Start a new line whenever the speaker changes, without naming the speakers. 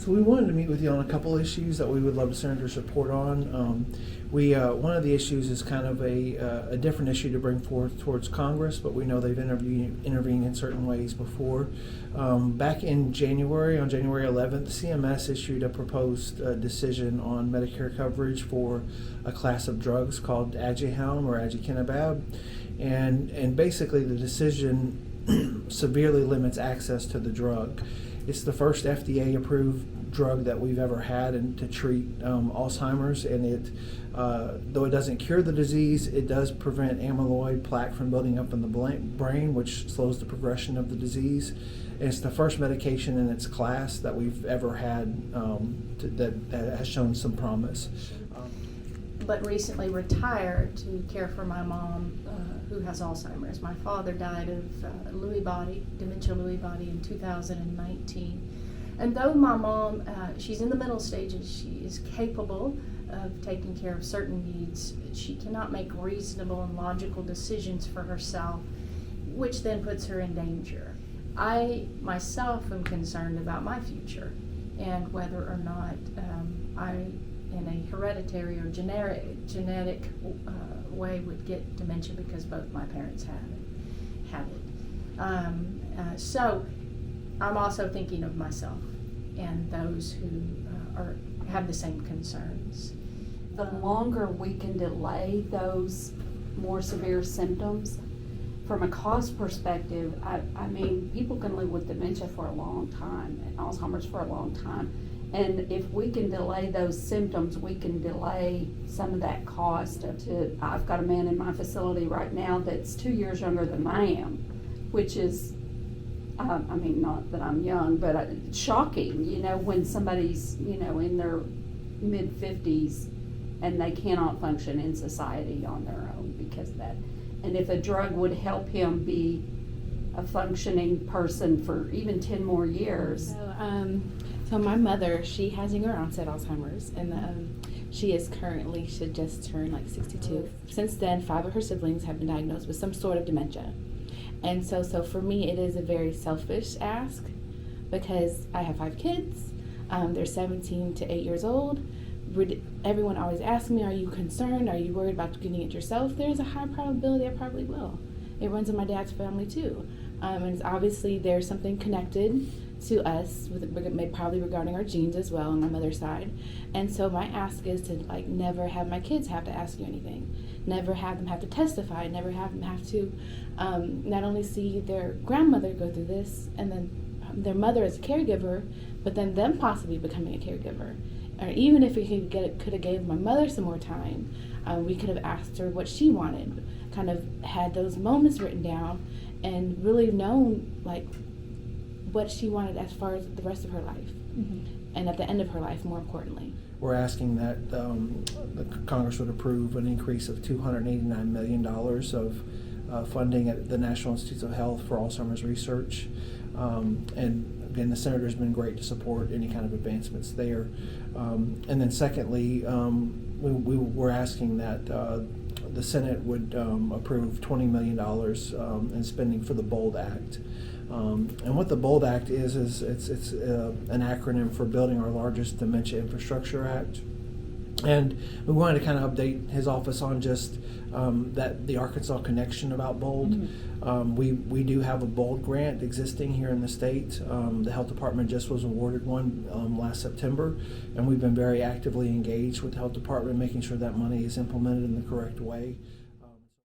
So we wanted to meet with you on a couple issues that we would love the senator's report on. One of the issues is kind of a different issue to bring forth towards Congress, but we know they've intervened in certain ways before. Back in January, on January 11th, CMS issued a proposed decision on Medicare coverage for a class of drugs called Aduhelm or aducanumab, and basically the decision severely limits access to the drug. It's the first FDA-approved drug that we've ever had to treat Alzheimer's, and it, though it doesn't cure the disease, it does prevent amyloid plaque from building up in the brain, which slows the progression of the disease. And it's the first medication in its class that we've ever had that has shown some promise.
But recently retired to care for my mom, who has Alzheimer's. My father died of dementia Lewy body in 2019. And though my mom, she's in the middle stages, she is capable of taking care of certain needs, she cannot make reasonable and logical decisions for herself, which then puts her in danger. I myself am concerned about my future and whether or not I, in a hereditary or genetic way, would get dementia because both my parents have it. So I'm also thinking of myself and those who have the same concerns.
The longer we can delay those more severe symptoms, from a cost perspective, I mean, people can live with dementia for a long time and Alzheimer's for a long time. And if we can delay those symptoms, we can delay some of that cost. I've got a man in my facility right now that's 2 years younger than I am, which is, I mean, not that I'm young, but shocking, when somebody's, in their mid-50s and they cannot function in society on their own because of that. And if a drug would help him be a functioning person for even 10 more years.
So my mother, she has younger onset Alzheimer's, and she should just turn like 62. Since then, 5 of her siblings have been diagnosed with some sort of dementia. And so for me, it is a very selfish ask because I have 5 kids. They're 17 to 8 years old. Everyone always asks me, are you concerned? Are you worried about getting it yourself? There's a high probability I probably will. It runs in my dad's family too. And obviously there's something connected to us, probably regarding our genes as well on my mother's side. And so my ask is to never have my kids have to ask you anything, never have them have to testify, never have them have to not only see their grandmother go through this and then their mother as a caregiver, but then them possibly becoming a caregiver. Or even if we could have gave my mother some more time, we could have asked her what she wanted, kind of had those moments written down and really known what she wanted as far as the rest of her life, and at the end of her life, more importantly.
We're asking that the Congress would approve an increase of $289 million of funding at the National Institutes of Health for Alzheimer's research. And again, the senator's been great to support any kind of advancements there. And then secondly, we're asking that the Senate would approve $20 million in spending for the BOLD Act. And what the BOLD Act is it's an acronym for Building Our Largest Dementia Infrastructure Act. And we wanted to kind of update his office on just that the Arkansas connection about BOLD. We do have a BOLD grant existing here in the state. The health department just was awarded one last September, and we've been very actively engaged with the health department, making sure that money is implemented in the correct way.